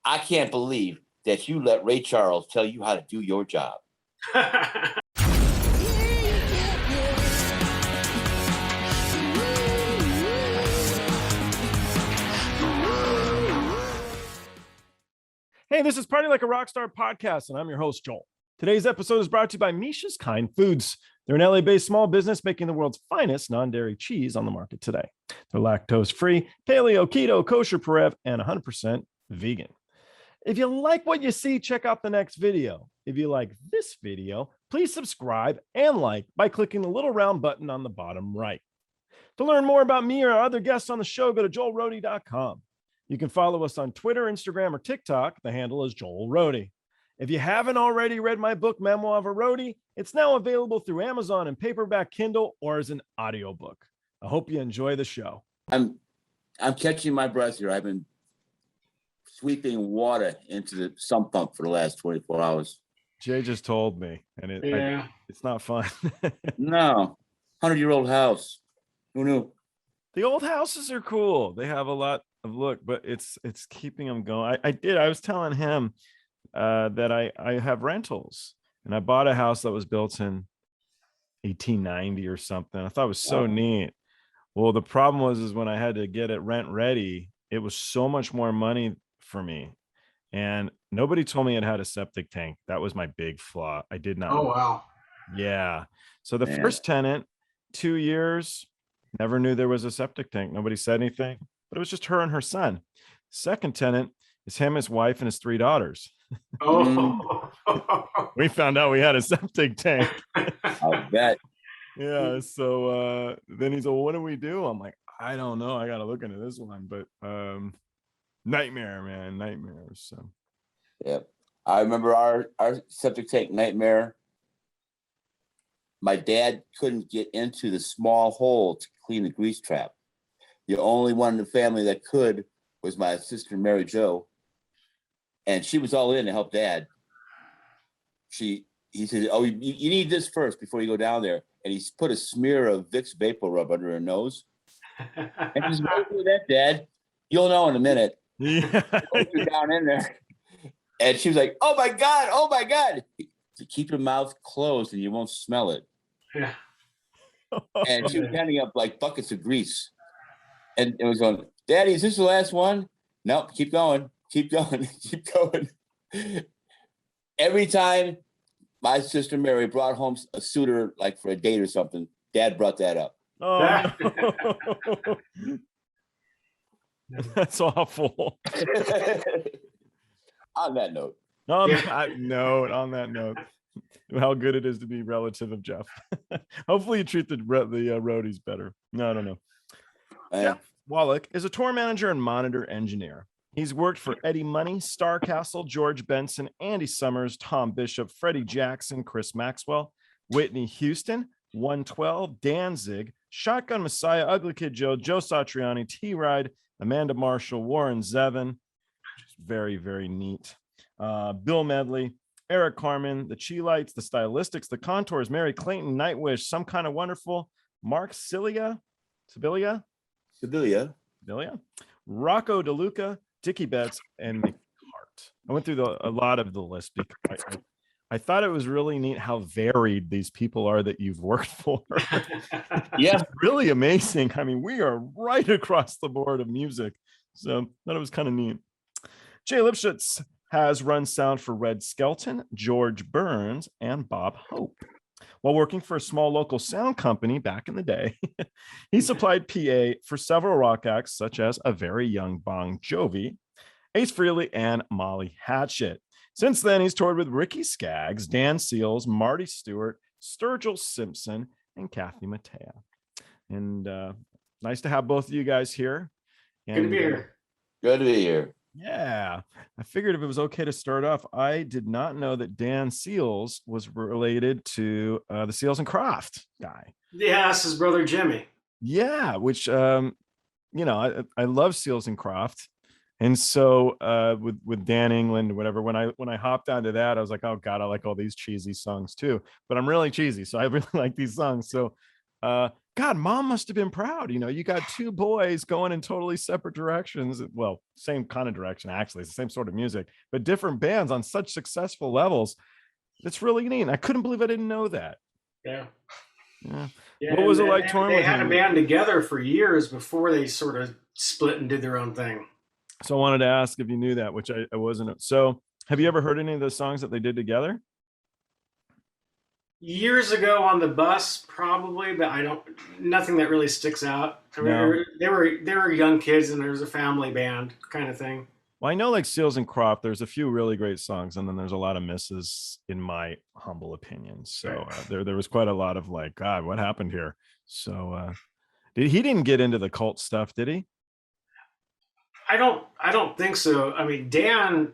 I can't believe that you let Ray Charles tell you how to do your job. Hey, this is Party Like a Rockstar podcast, and I'm your host, Joel. Today's episode is brought to you by Misha's Kind Foods. They're an LA-based small business making the world's finest non-dairy cheese on the market today. They're lactose-free, paleo, keto, kosher, Parev, and 100% vegan. If you like what you see, check out the next video. If you like this video, please subscribe and like by clicking the little round button on the bottom right. To learn more about me or our other guests on the show, go to joelroadie.com. You can follow us on Twitter, Instagram, or TikTok. The handle is Joel Roadie. If you haven't already read my book, Memoir of a Roadie, it's now available through Amazon and paperback Kindle or as an audiobook. I hope you enjoy the show. I'm catching my breath here. I've been sweeping water into the sump pump for the last 24 hours. Jay just told me, and it's not fun. No, 100-year-old house. Who knew? The old houses are cool. They have a lot of look, but it's keeping them going. I was telling him that I have rentals, and I bought a house that was built in 1890 or something. I thought it was so neat. Well, the problem was when I had to get it rent ready, it was so much more money for me, and nobody told me it had a septic tank. That was my big flaw. I did not. Oh wow. Yeah. So the first tenant, 2 years, never knew there was a septic tank. Nobody said anything, but it was just her and her son. Second tenant is him, his wife, and his 3 daughters. Oh. We found out we had a septic tank. I'll bet. Yeah. So then he's like, well, what do we do? I'm like, I don't know. I got to look into this one, but nightmare, man, nightmares. So. Yep. I remember our septic tank nightmare. My dad couldn't get into the small hole to clean the grease trap. The only one in the family that could was my sister, Mary Jo. And she was all in to help Dad. He said, oh, you need this first before you go down there. And he put a smear of Vicks Vapor Rub under her nose. And she's like, do that, Dad. You'll know in a minute. Yeah. Down in there. And she was like, oh my God. To keep your mouth closed and you won't smell it. Yeah. And she was handing up like buckets of grease. And it was going, Daddy, is this the last one? Nope, keep going. Every time my sister Mary brought home a suitor, like for a date or something, Dad brought that up. Oh, no. That's awful. On that note. On that note, how good it is to be relative of Jeff. Hopefully you treat the roadies better. No, I don't know. Jeff Waluch is a tour manager and monitor engineer. He's worked for Eddie Money, Starcastle, George Benson, Andy Summers, Tom Bishop, Freddie Jackson, Chris Maxwell, Whitney Houston, 112, Danzig, Shotgun Messiah, Ugly Kid Joe, Joe Satriani, T-Ride, Amanda Marshall, Warren Zevon. Just very, very neat. Bill Medley, Eric Carmen, the Cheelites, the Stylistics, the Contours, Mary Clayton, Nightwish, Some Kind of Wonderful, Mark Sibilia, Rocco DeLuca, Dickie Betts, and McCart. I went through a lot of the list because I thought it was really neat how varied these people are that you've worked for. Yeah. It's really amazing. I mean, we are right across the board of music. So I thought it was kind of neat. Jay Lipschutz has run sound for Red Skelton, George Burns, and Bob Hope. While working for a small local sound company back in the day, he supplied PA for several rock acts such as A Very Young Bon Jovi, Ace Frehley, and Molly Hatchet. Since then, he's toured with Ricky Skaggs, Dan Seals, Marty Stuart, Sturgill Simpson, and Kathy Mattea. And nice to have both of you guys here. And, Good to be here. Good to be here. Yeah, I figured if it was okay to start off, I did not know that Dan Seals was related to the Seals and Crofts guy. Yeah, that's his brother Jimmy. Yeah, which I love Seals and Crofts, and so with Dan England, whatever. When I hopped onto that, I was like, oh god, I like all these cheesy songs too. But I'm really cheesy, so I really like these songs. So God, mom must have been proud. You got two boys going in totally separate directions. Well, same kind of direction, actually. It's the same sort of music, but different bands on such successful levels. It's really neat. I couldn't believe I didn't know that. Yeah. What was it like touring with him? They had a band together for years before they sort of split and did their own thing. So I wanted to ask if you knew that, which I wasn't. So have you ever heard any of the songs that they did together? Years ago on the bus, probably, but nothing that really sticks out. I mean, No. they were young kids and there was a family band kind of thing. Well, I know like Seals and Crofts, there's a few really great songs, and then there's a lot of misses, in my humble opinion. So there was quite a lot of like, God, what happened here? So he didn't get into the cult stuff, did he? I don't think so. I mean, Dan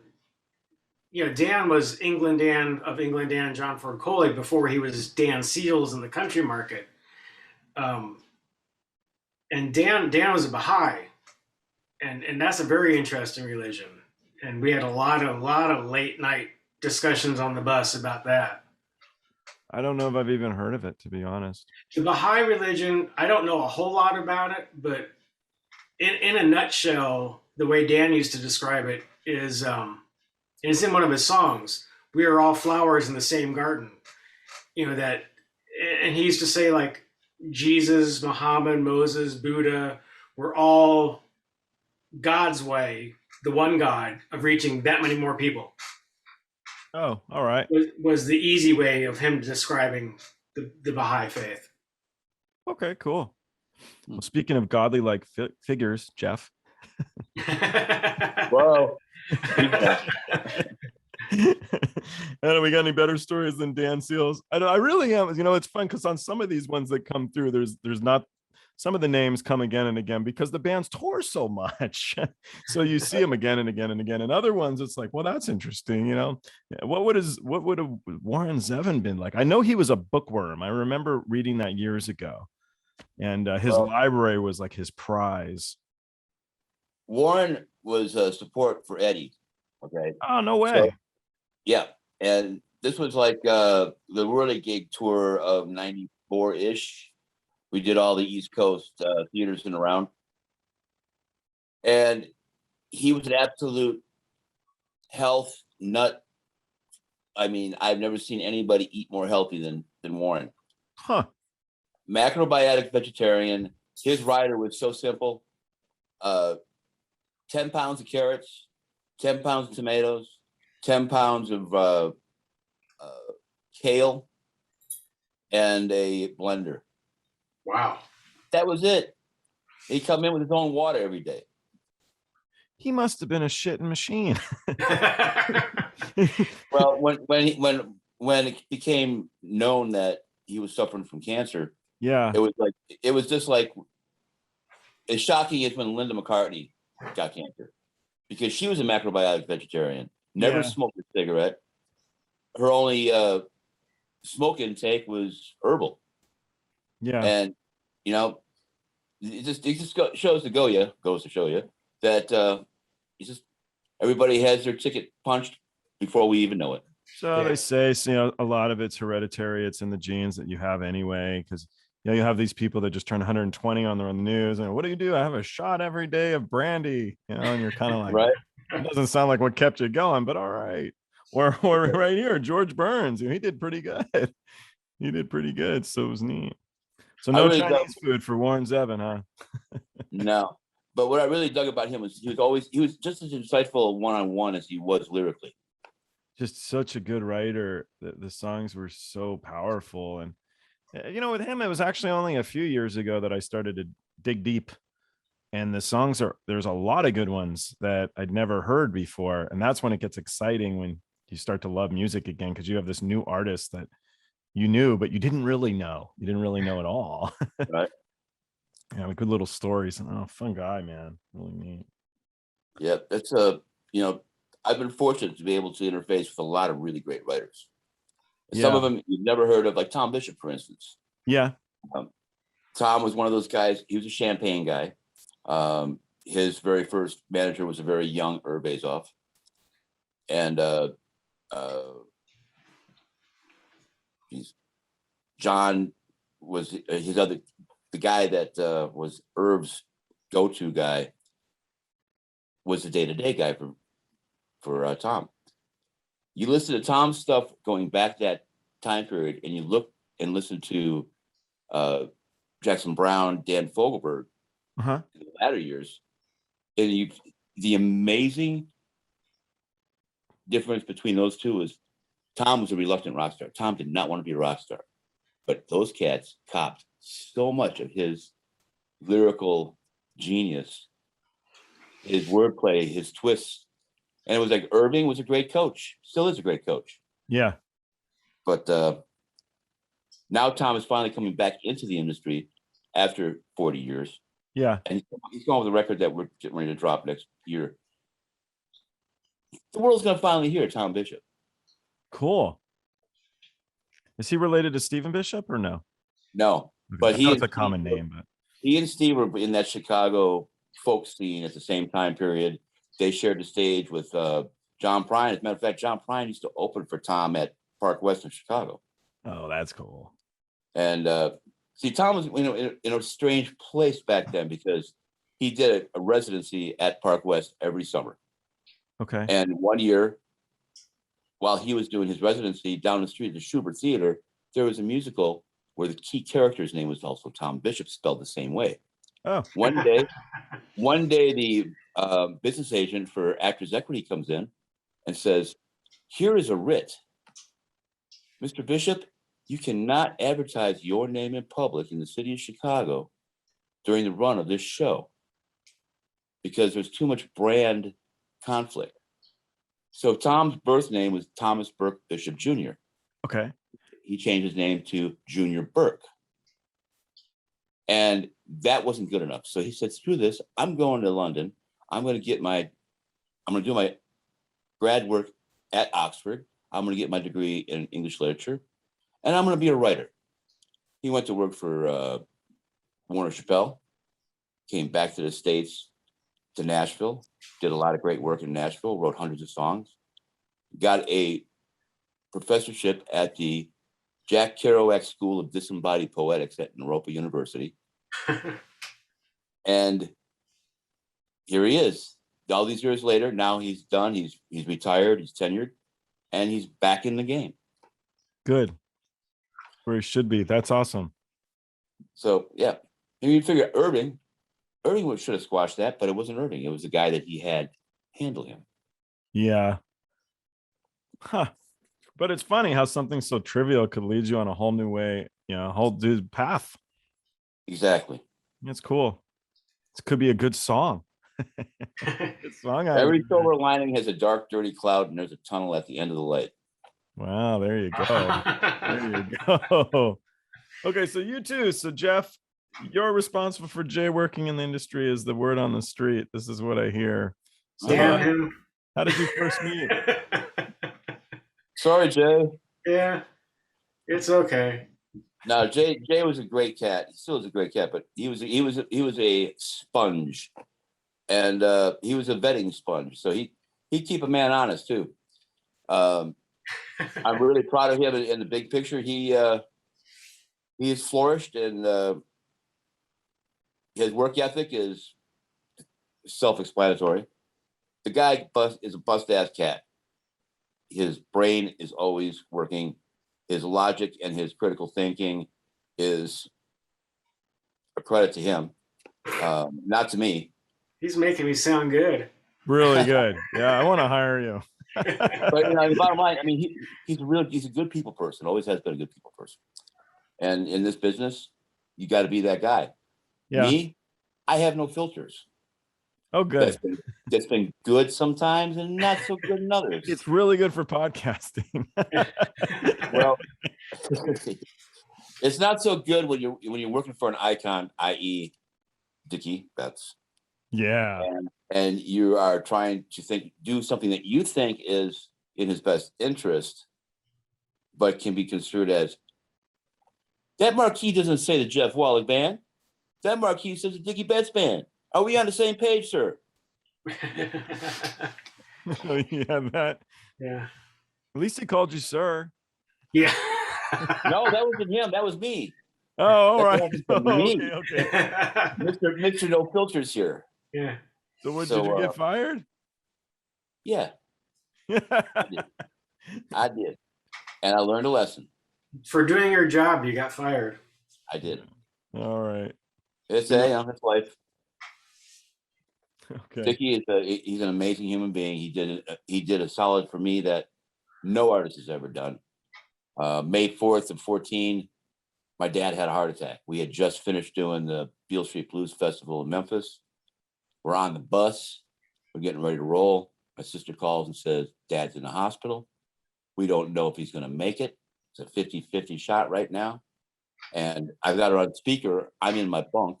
was England Dan of England Dan and John Ford Coley before he was Dan Seals in the country market. And Dan was a Baha'i. And that's a very interesting religion. And we had a lot of late night discussions on the bus about that. I don't know if I've even heard of it, to be honest. The Baha'i religion, I don't know a whole lot about it, but in a nutshell, the way Dan used to describe it is, it's in one of his songs, "We are all flowers in the same garden." And he used to say like Jesus, Muhammad, Moses, Buddha were all God's way, the one God, of reaching that many more people. Oh, all right. Was the easy way of him describing the Baha'i faith. Okay, cool. Well, speaking of godly like figures, Jeff. Whoa. We got any better stories than Dan Seals? I really am. It's fun because on some of these ones that come through, there's not. Some of the names come again and again because the band's tour so much. So you see them again and again and again. And other ones, it's like, well, that's interesting. What would have Warren Zevon been like? I know he was a bookworm. I remember reading that years ago. And his library was like his prize. Warren was support for Eddie. Okay. Oh, no way. So, yeah. And this was like the Whirly Gig tour of 94-ish. We did all the East Coast theaters and around. And he was an absolute health nut. I mean, I've never seen anybody eat more healthy than Warren. Huh. Macro-biotic vegetarian. His rider was so simple. 10 pounds of carrots, 10 pounds of tomatoes, 10 pounds of kale, and a blender. Wow. That was it. He'd come in with his own water every day. He must have been a shitting machine. Well, when it became known that he was suffering from cancer, yeah, it was just like as shocking as when Linda McCartney got cancer, because she was a macrobiotic vegetarian, never smoked a cigarette. Her only smoke intake was herbal. Yeah. And, it just goes to show you that everybody has their ticket punched before we even know it. So they say, a lot of it's hereditary. It's in the genes that you have anyway, because you have these people that just turn 120 on the news and what do? I have a shot every day of brandy, and you're kind of like, right. It doesn't sound like what kept you going, but all right. Or right here, George Burns, he did pretty good. So it was neat. So no Chinese food for Warren Zevon, huh? No. But what I really dug about him was he was just as insightful one-on-one as he was lyrically. Just such a good writer. The songs were so powerful. And, with him, it was actually only a few years ago that I started to dig deep. And the songs there's a lot of good ones that I'd never heard before. And that's when it gets exciting, when you start to love music again, because you have this new artist that you knew, but you didn't really know. You didn't really know at all. Right. Good little stories. Oh, fun guy, man. Really neat. Yeah, that's I've been fortunate to be able to interface with a lot of really great writers. Some of them you've never heard of, like Thom Bishop, for instance. Yeah. Thom was one of those guys. He was a Champagne guy. His very first manager was a very young Azoff. And John was his other, the guy that was Irv's go-to guy, was the day-to-day guy for Thom. You listen to Thom's stuff going back that time period, and you look and listen to Jackson Browne, Dan Fogelberg in the latter years, and the amazing difference between those two is Thom was a reluctant rock star. Thom did not want to be a rock star, but those cats copped so much of his lyrical genius, his wordplay, his twists. And it was like Irving was a great coach, still is a great coach. Yeah. But now Thom is finally coming back into the industry after 40 years. Yeah. And he's going with a record that we're getting ready to drop next year. The world's going to finally hear Thom Bishop. Cool. Is he related to Stephen Bishop or no? No, but it's a common name. But he and Steve were in that Chicago folk scene at the same time period. They shared the stage with John Prine. As a matter of fact, John Prine used to open for Thom at Park West in Chicago. Oh, that's cool. And see, Thom was in a strange place back then because he did a residency at Park West every summer. Okay. And one year, while he was doing his residency down the street at the Schubert Theater, there was a musical where the key character's name was also Thom Bishop, spelled the same way. Oh. One day, the business agent for Actors Equity comes in and says, "Here is a writ. Mr. Bishop, you cannot advertise your name in public in the city of Chicago during the run of this show because there's too much brand conflict." So Thom's birth name was Thomas Burke Bishop Jr. Okay. He changed his name to Junior Burke. And that wasn't good enough. So he said, screw this. I'm going to London. I'm going to do my grad work at Oxford. I'm going to get my degree in English literature. And I'm going to be a writer. He went to work for Warner Chappell, came back to the States, to Nashville, did a lot of great work in Nashville, wrote hundreds of songs, got a professorship at the Jack Kerouac School of Disembodied Poetics at Naropa University. And here he is. All these years later, now he's done, he's retired, he's tenured, and he's back in the game. Good. Where he should be. That's awesome. So, yeah. And you figure Irving should have squashed that, but it wasn't Irving. It was the guy that he had handle him. Yeah. Huh. But it's funny how something so trivial could lead you on a whole new way, a whole new path. Exactly. It's cool. This could be a good song. Good song. Every silver lining has a dark, dirty cloud, and there's a tunnel at the end of the light. Wow, there you go. There you go. Okay, so you too. So Jeff, you're responsible for Jay working in the industry is the word on the street. This is what I hear. So how did you first meet? Sorry, Jay. Yeah, it's okay. No, Jay was a great cat. He still is a great cat, but he was a sponge, and he was a vetting sponge. So he'd keep a man honest too. I'm really proud of him in the big picture. He has flourished, and his work ethic is self-explanatory. The guy is a bust-ass cat. His brain is always working. His logic and his critical thinking is a credit to him, not to me. He's making me sound good. Really good. Yeah, I want to hire you. But the bottom line, I mean, he's a good people person. Always has been a good people person. And in this business, you got to be that guy. Yeah. Me, I have no filters. Oh, good. That's been good sometimes and not so good in others. It's really good for podcasting. Well, it's not so good when you're working for an icon, i.e., Dickie Betts. Yeah. And you are trying to do something that you think is in his best interest, but can be construed as that marquee doesn't say the Jeff Wally band. That marquee says the Dickie Betts band. Are we on the same page, sir? Yeah, that. Yeah. At least he called you sir. Yeah. No, that wasn't him. That was me. Oh, all That's right. what happens to me. Okay. Mr. No Filters here. Yeah. So what, did you get fired? Yeah, I did. And I learned a lesson. For doing your job, you got fired. I did. All right. It's it's life. Okay. Dickie he's an amazing human being. He did a solid for me that no artist has ever done. May 4th of 14, my dad had a heart attack. We had just finished doing the Beale Street Blues Festival in Memphis. We're on the bus. We're getting ready to roll. My sister calls and says, Dad's in the hospital. We don't know if he's going to make it. It's a 50-50 shot right now. And I've got her on speaker. I'm in my bunk.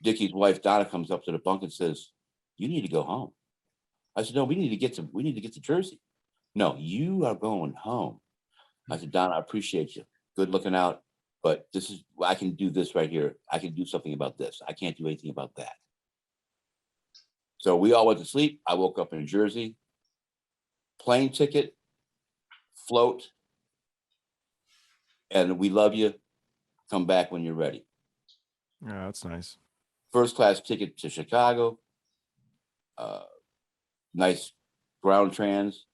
Dickie's wife, Donna, comes up to the bunk and says, you need to go home. I said, no, we need to get to Jersey. No, you are going home. I said, Donna, I appreciate you. Good looking out. But I can do this right here. I can do something about this. I can't do anything about that. So we all went to sleep. I woke up in Jersey. Plane ticket, float, and we love you. Come back when you're ready. Yeah, that's nice. First class ticket to Chicago. Nice ground trans.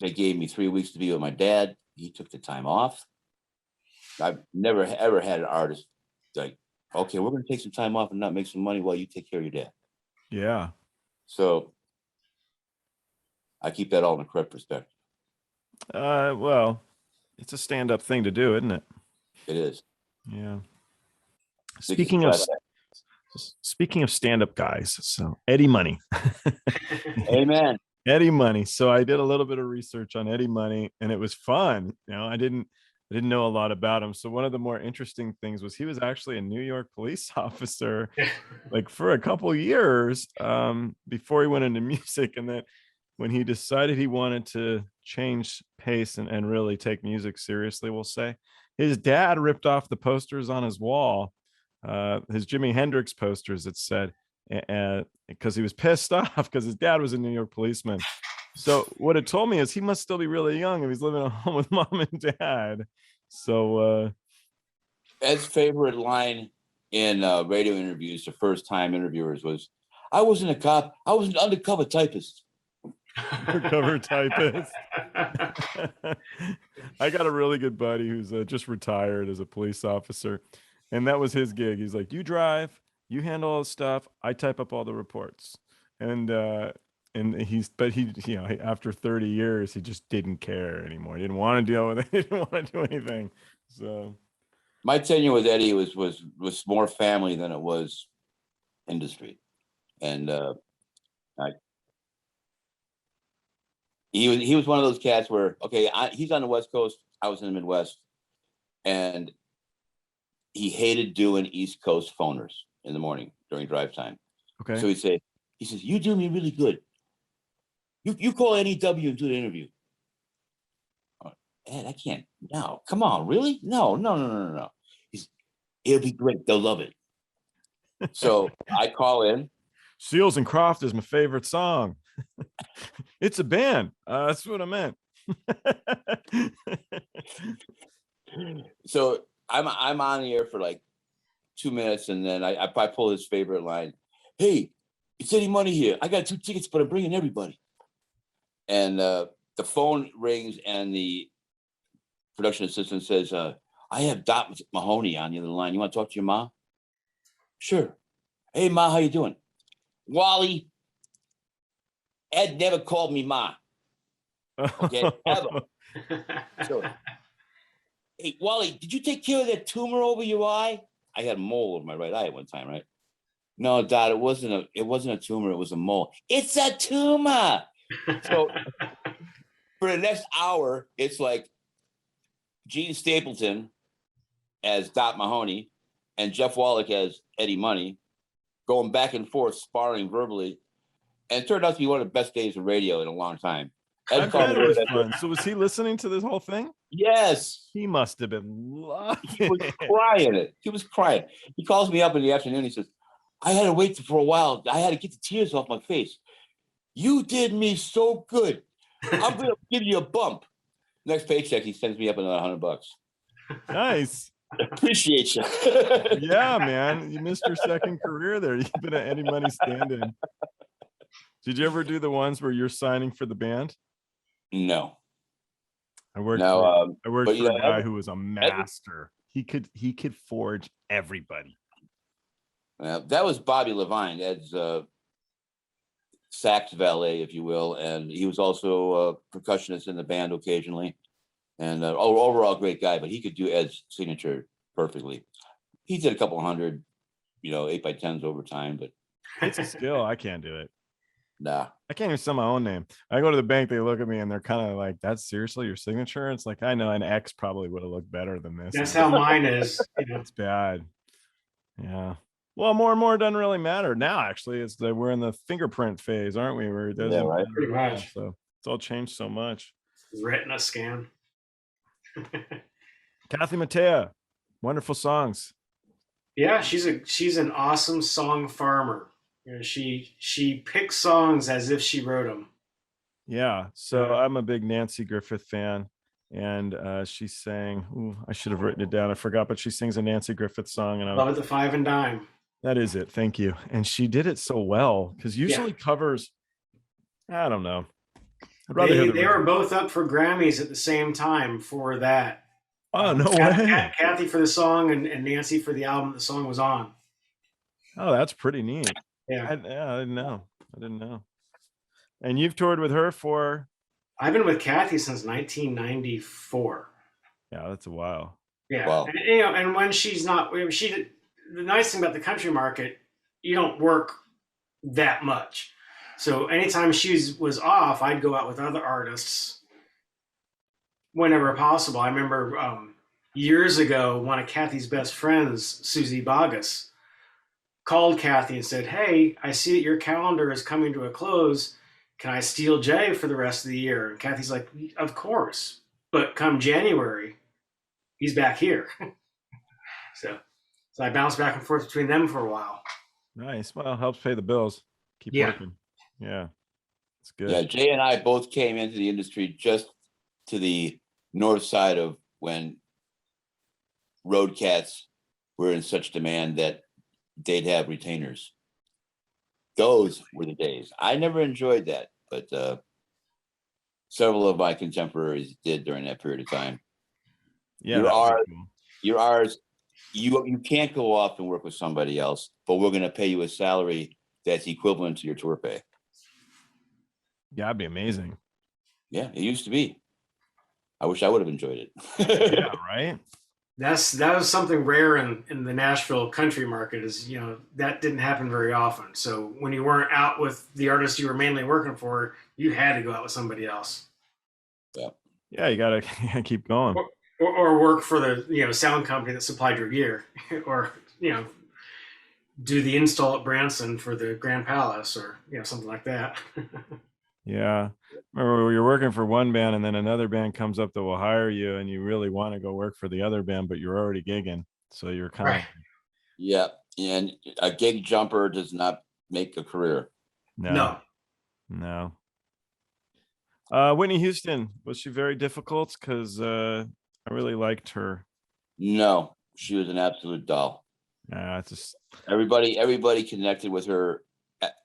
They gave me 3 weeks to be with my dad. He took the time off. I've never ever had an artist like, okay, we're going to take some time off and not make some money while you take care of your dad. Yeah. So I keep that all in the correct perspective. Well, it's a stand-up thing to do, isn't it? It is. Yeah. Speaking of stand-up guys, so Eddie Money. Amen. Eddie Money. So I did a little bit of research on Eddie Money, and it was fun. I didn't know a lot about him. So one of the more interesting things was he was actually a New York police officer, like for a couple years before he went into music. And then when he decided he wanted to change pace and really take music seriously, we'll say, his dad ripped off the posters on his wall, his Jimi Hendrix posters, it said, because he was pissed off because his dad was a New York policeman. So what it told me is he must still be really young if he's living at home with mom and dad. So Ed's favorite line in radio interviews to first-time interviewers was, I wasn't a cop. I was an undercover typist. Undercover typist. I got a really good buddy who's just retired as a police officer. And that was his gig. He's like, you drive, you handle all the stuff. I type up all the reports. And he after 30 years, he just didn't care anymore. He didn't want to deal with it. He didn't want to do anything. So my tenure with Eddie was more family than it was industry. And he was one of those cats where, okay, he's on the West Coast, I was in the Midwest, and he hated doing East Coast phoners in the morning during drive time. Okay. So he says, you do me really good. You call NEW and do the interview. Ed, I can't. No, come on, really? No. It'll be great. They'll love it. So I call in. Seals and Crofts is my favorite song. It's a band. That's what I meant. So I'm on the air for like 2 minutes, and then I pull his favorite line. Hey, it's Eddie Money here. I got 2 tickets, but I'm bringing everybody. And the phone rings, and the production assistant says, I have Dot Mahoney on the other line. You want to talk to your ma? Sure. Hey, Ma, how you doing? Wally, Ed never called me Ma. Okay, ever. So, hey, Wally, did you take care of that tumor over your eye? I had a mole over my right eye at one time, right? No, Dot, it wasn't a tumor. It was a mole. It's a tumor. So for the next hour, it's like Gene Stapleton as Dot Mahoney and Jeff Waluch as Eddie Money going back and forth, sparring verbally. And it turned out to be one of the best days of radio in a long time. I bet it was fun. So was he listening to this whole thing? Yes. He must have been loving He was crying it. He was crying. He calls me up in the afternoon. He says, I had to wait for a while. I had to get the tears off my face. You did me so good. I'm going to give you a bump. Next paycheck, he sends me up another $100. Nice. Appreciate you. Yeah, man. You missed your second career there. You've been at Any Money stand-in. Did you ever do the ones where you're signing for the band? No. I worked No, for but, a guy who was a master. He could forge everybody. that was Bobby Levine, Ed's sax valet, if you will, and he was also a percussionist in the band occasionally, and overall great guy. But he could do Ed's signature perfectly. He did a couple hundred, 8x10s over time, but It's a skill. I can't do it. nah. I can't even spell my own name. I go to the bank, they look at me and they're kind of like, "That's seriously your signature?" It's like, I know an X probably would have looked better than this. That's how mine is. It's bad. Yeah. Well, more and more doesn't really matter now. Actually, it's that we're in the fingerprint phase, aren't we? Where it doesn't right. Pretty much. So it's all changed so much. Retina scan. Kathy Mattea, wonderful songs. Yeah, she's an awesome song farmer. She picks songs as if she wrote them. Yeah. So I'm a big Nanci Griffith fan. And she sang, I should have written it down. I forgot, but she sings a Nanci Griffith song. And Love It the Five and Dime. That is it. Thank you. And she did it so well because usually covers, I don't know. I'd rather hear they were both up for Grammys at the same time for that. Oh, no way. Kathy for the song and Nanci for the album the song was on. Oh, that's pretty neat. Yeah. I didn't know. And you've toured with her for? I've been with Kathy since 1994. Yeah, that's a while. Yeah. Wow. And when she's not, the nice thing about the country market, you don't work that much. So anytime she was off, I'd go out with other artists whenever possible. I remember years ago, one of Kathy's best friends, Suzy Bogguss, called Kathy and said, "Hey, I see that your calendar is coming to a close. Can I steal Jay for the rest of the year?" And Kathy's like, "Of course. But come January, he's back here." So I bounced back and forth between them for a while. Nice. Well, helps pay the bills. Keep working. Yeah. It's good. Yeah, Jay and I both came into the industry just to the north side of when road cats were in such demand that they'd have retainers. Those were the days. I never enjoyed that, but several of my contemporaries did during that period of time. Yeah, you're ours. You can't go off and work with somebody else, but we're going to pay you a salary that's equivalent to your tour pay. Yeah, that'd be amazing. Yeah, it used to be. I wish I would have enjoyed it. Yeah, right. That was something rare in the Nashville country market. Is that didn't happen very often. So when you weren't out with the artist you were mainly working for, you had to go out with somebody else. Yeah, you gotta keep going. Or work for the sound company that supplied your gear, or do the install at Branson for the Grand Palace, or something like that. Yeah. Remember, you're working for one band and then another band comes up that will hire you and you really want to go work for the other band, but you're already gigging. So you're kind of. Yeah. And a gig jumper does not make a career. No. Whitney Houston, was she very difficult? Because I really liked her. No, she was an absolute doll. It's just everybody connected with her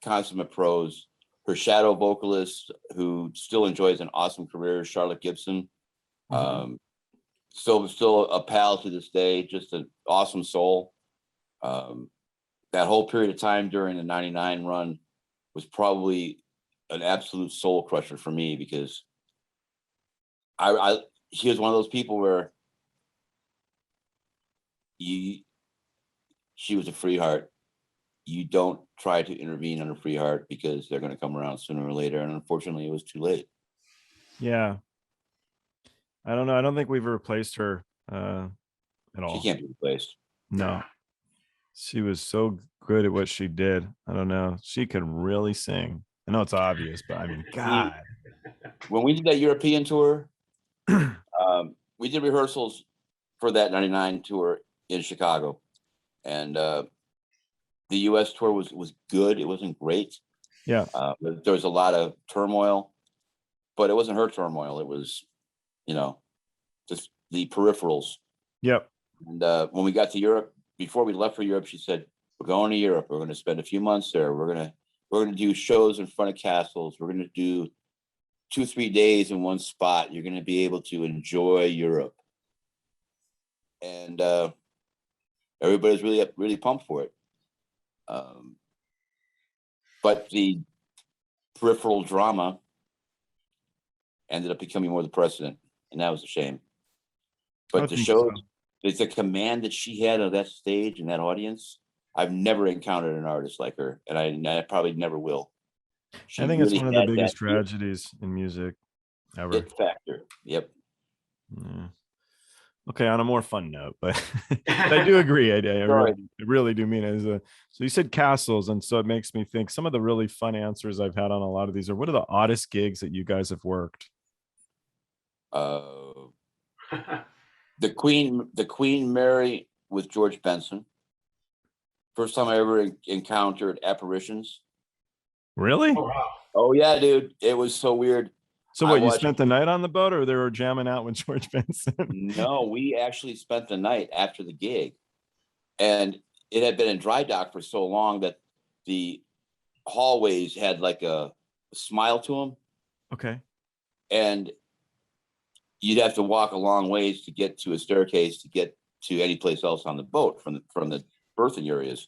consummate pros. Her shadow vocalist, who still enjoys an awesome career, Charlotte Gibson, still a pal to this day, just an awesome soul. That whole period of time during the '99 run was probably an absolute soul crusher for me, because she was one of those people where she was a free heart. You don't try to intervene on a free heart, because they're going to come around sooner or later. And unfortunately, it was too late. Yeah. I don't know. I don't think we've replaced her at all. She can't be replaced. No. She was so good at what she did. I don't know. She could really sing. I know it's obvious, but I mean, God. When we did that European tour, we did rehearsals for that '99 tour in Chicago. And the U.S. tour was good. It wasn't great. Yeah. There was a lot of turmoil, but it wasn't her turmoil. It was, just the peripherals Yep. And when we got to Europe, before we left for Europe, she said, "We're going to Europe. We're going to spend a few months there. We're going to do shows in front of castles. We're going to do 2-3 days in one spot. You're going to be able to enjoy Europe." And everybody's really pumped for it. But the peripheral drama ended up becoming more the precedent, and that was a shame. But the show, it's the command that she had of that stage and that audience. I've never encountered an artist like her, and I probably never will. I think it's one of the biggest tragedies in music ever. It factor. Yep. Yeah. Okay, on a more fun note, but I do agree. I really do mean it. So you said castles, and so it makes me think some of the really fun answers I've had on a lot of these are, what are the oddest gigs that you guys have worked? The Queen Mary with George Benson. First time I ever encountered apparitions. Really? Oh, wow. Oh yeah, dude. It was so weird. So what, you spent the night on the boat, or they were jamming out with George Benson? No, we actually spent the night after the gig. And it had been in dry dock for so long that the hallways had like a smile to them. Okay. And you'd have to walk a long ways to get to a staircase to get to any place else on the boat from the berthing areas.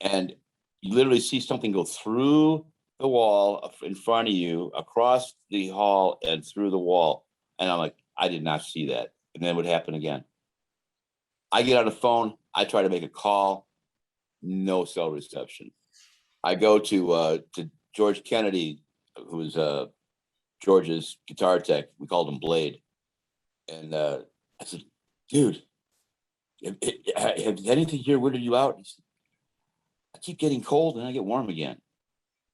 And you literally see something go through the wall in front of you, across the hall and through the wall. And I'm like, I did not see that. And then it would happen again. I get on the phone. I try to make a call. No cell reception. I go to George Kennedy, who was George's guitar tech. We called him Blade. And I said, "Dude, have anything here weirded you out?" He said, "I keep getting cold and I get warm again."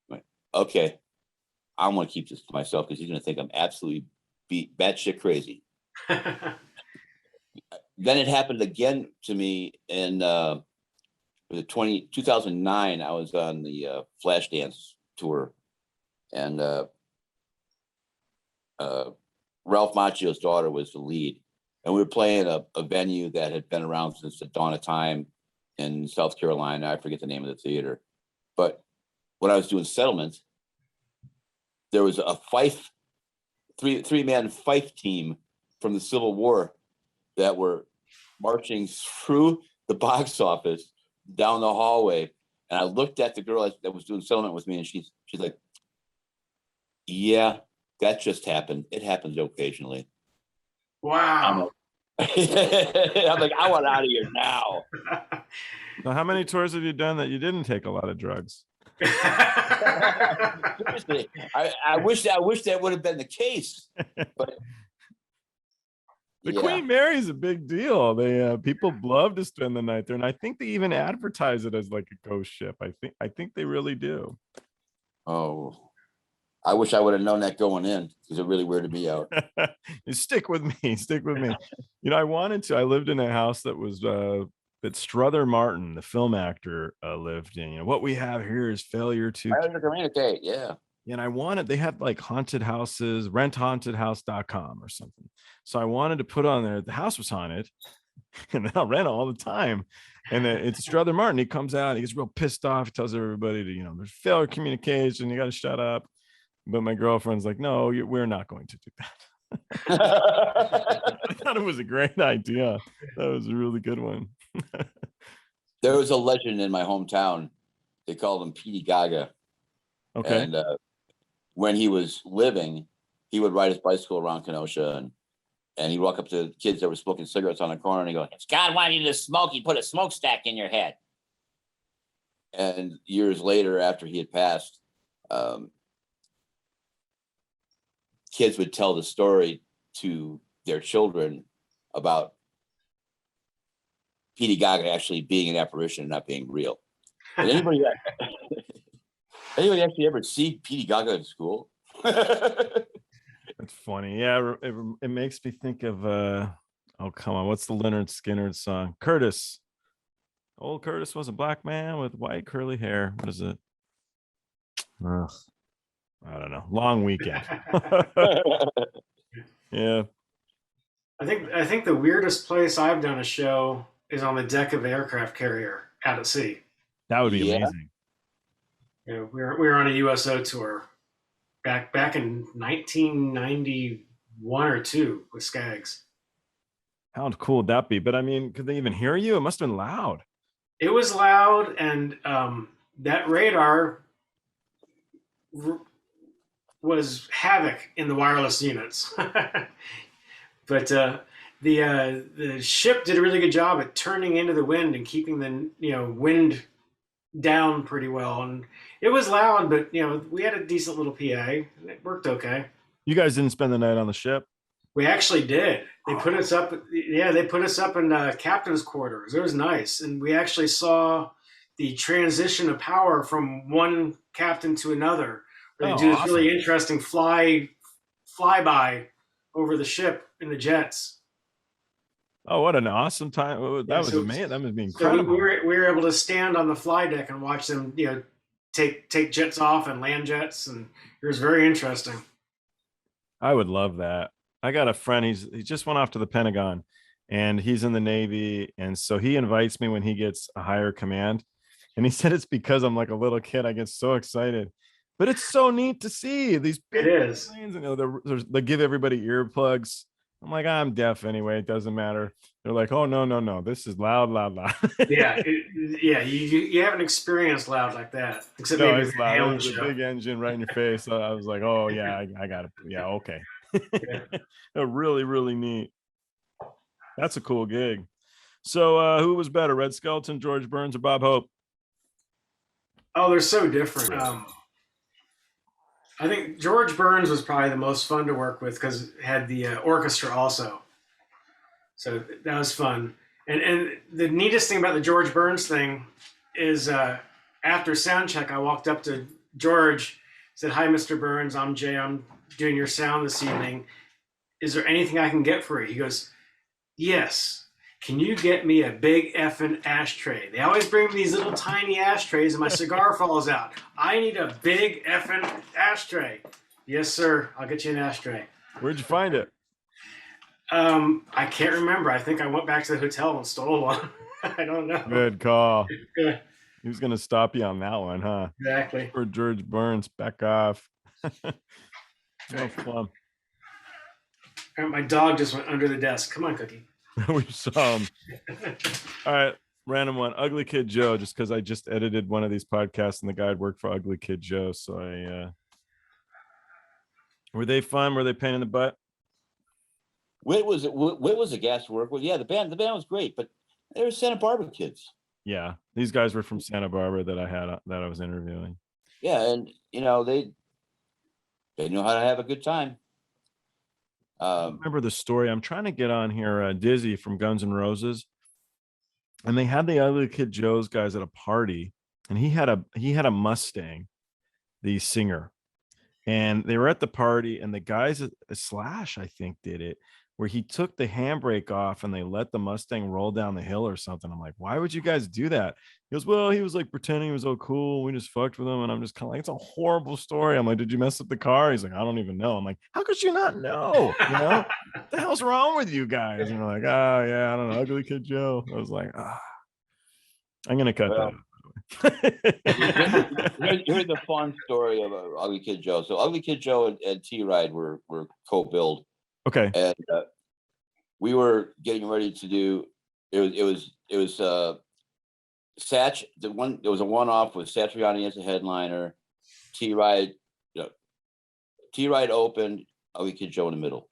I'm like, okay, I'm going to keep this to myself because he's going to think I'm absolutely batshit crazy. Then it happened again to me in 2009. I was on the Flashdance tour, and Ralph Macchio's daughter was the lead. And we were playing a venue that had been around since the dawn of time in South Carolina. I forget the name of the theater. But when I was doing Settlement, there was a fife, three-man fife team from the Civil War that were marching through the box office down the hallway. And I looked at the girl that was doing Settlement with me, and she's like, "Yeah, that just happened. It happens occasionally." Wow. I'm like, I want out of here now. So how many tours have you done that you didn't take a lot of drugs? Seriously, I wish that would have been the case. But the Queen Mary is a big deal. They people love to spend the night there, and I think they even advertise it as like a ghost ship. I think they really do. Oh, I wish I would have known that going in, because it really weirded me out. Stick with me. You know, I lived in a house that was that Strother Martin, the film actor, lived in. You know, what we have here is failure to communicate. Yeah. And they had like haunted houses, renthauntedhouse.com or something. So I wanted to put on there, the house was haunted, and I'll rent all the time. And it's Strother Martin. He comes out, he gets real pissed off. He tells everybody to, there's failure communication. You got to shut up. But my girlfriend's like, "No, we're not going to do that." I thought it was a great idea. That was a really good one. There was a legend in my hometown. They called him Petey Gaga. Okay. And when he was living, he would ride his bicycle around Kenosha, and he'd walk up to kids that were smoking cigarettes on the corner, and he'd go, "If God wanted you to smoke, he'd put a smokestack in your head." And years later, after he had passed, kids would tell the story to their children about Petey Gaga actually being an apparition and not being real. Did anybody actually ever see Petey Gaga in school? That's funny. Yeah, it makes me think of oh, come on, what's the Leonard Skinner song? Curtis. Old Curtis was a black man with white curly hair. What is it? I don't know. Long Weekend. Yeah. I think the weirdest place I've done a show is on the deck of an aircraft carrier out at sea. That would be Yeah. amazing. You know, we were on a USO tour back in 1991 or two with Skaggs. How cool would that be? But I mean, could they even hear you? It must have been loud. It was loud, and that radar was havoc in the wireless units. But the ship did a really good job at turning into the wind and keeping the wind down pretty well. And it was loud, but we had a decent little PA, and it worked okay. You guys didn't spend the night on the ship? We actually did. They put us up. Yeah, they put us up in captain's quarters. It was nice, and we actually saw the transition of power from one captain to another. They do this really interesting flyby over the ship in the jets. Oh, what an awesome time! That was amazing. That must be incredible. So we were able to stand on the fly deck and watch them, take jets off and land jets, and it was very interesting. I would love that. I got a friend. He just went off to the Pentagon, and he's in the Navy, and so he invites me when he gets a higher command. And he said it's because I'm like a little kid. I get so excited, but it's so neat to see these big planes. They give everybody earplugs. I'm like, I'm deaf anyway. It doesn't matter. They're like, oh no, this is loud. Yeah, you haven't experienced loud like that. Except maybe it's loud. There's a big engine right in your face. So I was like, oh yeah, I got it. Yeah, okay. Yeah. Really, really neat. That's a cool gig. So who was better, Red Skelton, George Burns, or Bob Hope? Oh, they're so different. I think George Burns was probably the most fun to work with because it had the orchestra also. So that was fun. And the neatest thing about the George Burns thing is after sound check, I walked up to George, said, "Hi, Mr. Burns. I'm Jay. I'm doing your sound this evening. Is there anything I can get for you?" He goes, "Yes. Can you get me a big effing ashtray? They always bring me these little tiny ashtrays and my cigar falls out. I need a big effing ashtray." "Yes, sir. I'll get you an ashtray." Where'd you find it? I can't remember. I think I went back to the hotel and stole one. I don't know. Good call. He was going to stop you on that one, huh? Exactly. Or George Burns, back off. No fun. My dog just went under the desk. Come on, Cookie. We saw him. All right, random one. Ugly Kid Joe, just because I just edited one of these podcasts and the guy had worked for Ugly Kid Joe. So were they fun? Were they pain in the butt? Whit was a gas to work with. Yeah, the band was great, but they were Santa Barbara kids. Yeah, these guys were from Santa Barbara that I was interviewing. Yeah, and they knew how to have a good time. I remember the story. I'm trying to get on here. Dizzy from Guns N' Roses, and they had the Ugly Kid Joe's guys at a party, and he had a Mustang, the singer, and they were at the party, and the guys at Slash, I think, did it where he took the handbrake off and they let the Mustang roll down the hill or something. I'm like, why would you guys do that? He goes, well, he was like pretending he was all cool. We just fucked with him. And I'm just kind of like, it's a horrible story. I'm like, did you mess up the car? He's like, I don't even know. I'm like, how could you not know? What the hell's wrong with you guys? And they're like, oh yeah, I don't know. Ugly Kid Joe. I was like, I'm going to cut that. Here's the fun story of Ugly Kid Joe. So Ugly Kid Joe and T-Ride were co-billed. Okay. And we were getting ready to do it was Satch, there was a one-off with Satriani as a headliner, T-Ride opened, Ugly Kid Joe in the middle.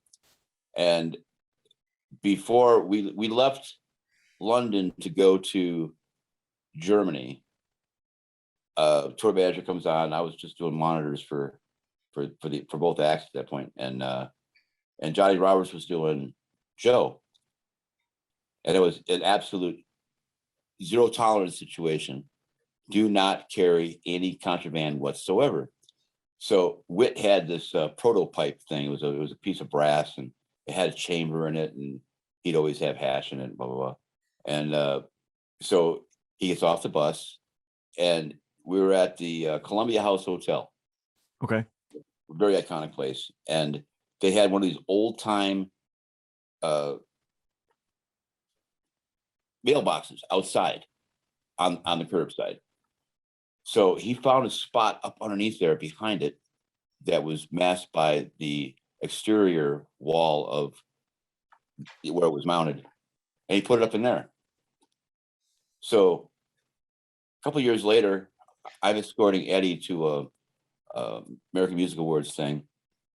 And before we left London to go to Germany, tour manager comes on. I was just doing monitors for both acts at that point, and Johnny Roberts was doing Joe. And it was an absolute zero tolerance situation. Do not carry any contraband whatsoever. So Whit had this prototype thing. It was a piece of brass, and it had a chamber in it, and he'd always have hash in it, blah, blah, blah. And so he gets off the bus, and we were at the Columbia House Hotel. Okay. Very iconic place. And they had one of these old time mailboxes outside on the curbside. So he found a spot up underneath there behind it that was masked by the exterior wall of where it was mounted, and he put it up in there. So a couple of years later, I'm escorting Eddie to a American Music Awards thing,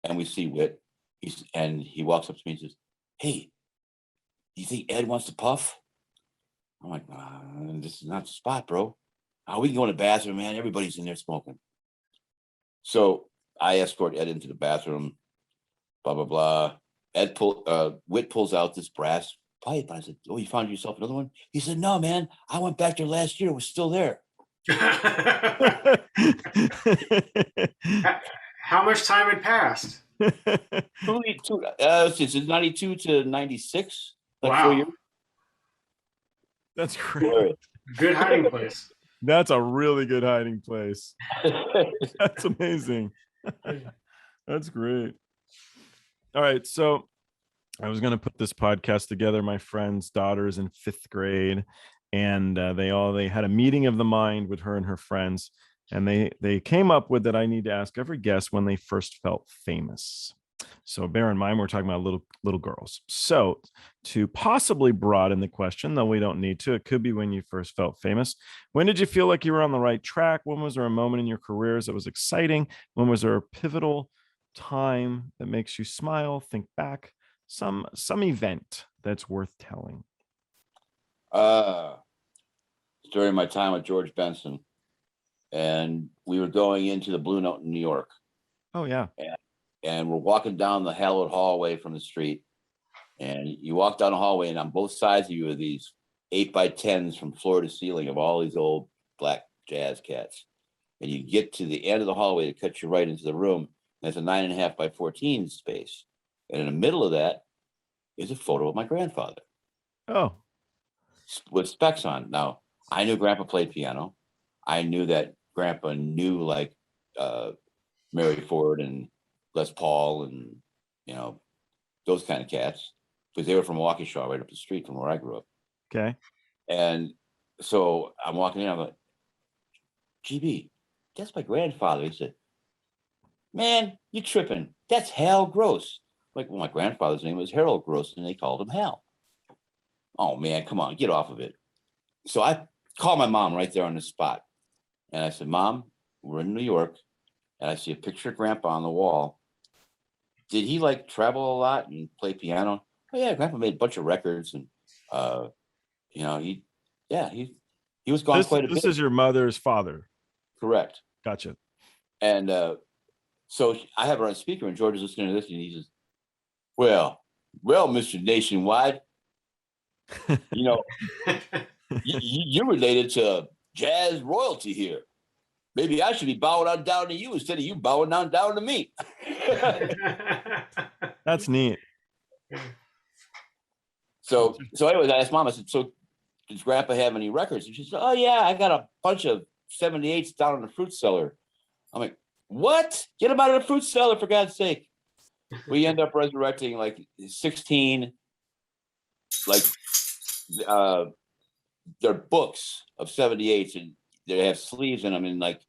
and we see Whit. He walks up to me and says, "Hey, do you think Ed wants to puff?" I'm like, "This is not the spot, bro. We can go in the bathroom, man. Everybody's in there smoking." So I escort Ed into the bathroom, blah, blah, blah. Whit pulls out this brass pipe. I said, "Oh, you found yourself another one?" He said, "No, man. I went back there last year. It was still there." How much time had passed? Since 92 to 96. Like wow. 4 years. That's great. Good hiding place. That's a really good hiding place. That's amazing. That's great. All right. So I was going to put this podcast together. My friend's daughter's in 5th grade, and they had a meeting of the mind with her and her friends. And they came up with that I need to ask every guest when they first felt famous. So bear in mind, we're talking about little girls. So to possibly broaden the question, though we don't need to, it could be when you first felt famous. When did you feel like you were on the right track? When was there a moment in your careers that was exciting? When was there a pivotal time that makes you smile, think back? Some event that's worth telling. During my time with George Benson, and we were going into the Blue Note in New York. Oh yeah. And we're walking down the hallowed hallway from the street, and you walk down the hallway, and on both sides of you are these 8x10s from floor to ceiling of all these old black jazz cats. And you get to the end of the hallway to cut you right into the room. And it's a 9.5x14 space. And in the middle of that is a photo of my grandfather. Oh. With specs on. Now, I knew Grandpa played piano. I knew that Grandpa knew like Mary Ford and Les Paul and, those kind of cats, because they were from Waukesha, right up the street from where I grew up. Okay. And so I'm walking in, I'm like, "GB, that's my grandfather." He said, "Man, you tripping. That's Hal Gross." Like, well, my grandfather's name was Harold Gross, and they called him Hal. "Oh, man, come on, get off of it." So I called my mom right there on the spot. And I said, "Mom, we're in New York, and I see a picture of Grandpa on the wall. Did he like travel a lot and play piano?" "Oh yeah, Grandpa made a bunch of records, and he was gone quite a bit." This is your mother's father. Correct. Gotcha. And so I have her on speaker, and George is listening to this, and he says, well, Mr. Nationwide, you're related to jazz royalty here. Maybe I should be bowing on down to you instead of you bowing down to me." That's neat. So anyways, I asked Mom, I said, "So does Grandpa have any records?" And she said, "Oh yeah, I got a bunch of 78s down in the fruit cellar." I'm like, "What? Get them out of the fruit cellar, for God's sake." We end up resurrecting like 16, like they're books of 78s, and they have sleeves in them, and like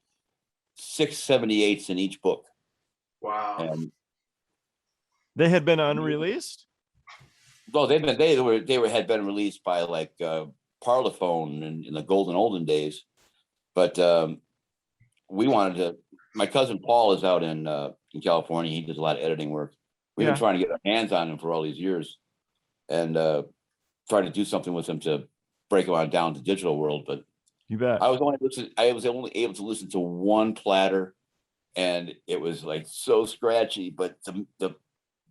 6 78s in each book. Wow. And they had been unreleased? Well, they had been released by like Parlophone in the golden olden days. But we wanted to. My cousin Paul is out in California. He does a lot of editing work. We've been trying to get our hands on him for all these years, and trying to do something with him to break him on down to digital world. But you bet. I was only able to listen to one platter, and it was like so scratchy. But the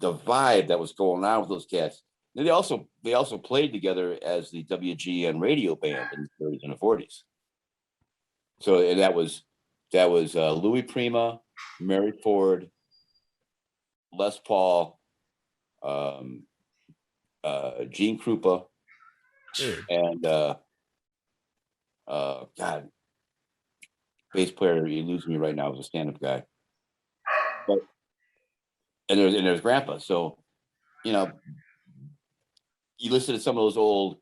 vibe that was going on with those cats. They also played together as the WGN radio band in the 30s and the 40s. So and that was Louis Prima, Mary Ford, Les Paul, Gene Krupa, and God, bass player, you lose me right now, is a stand-up guy. But and there's Grandpa. So you listen to some of those old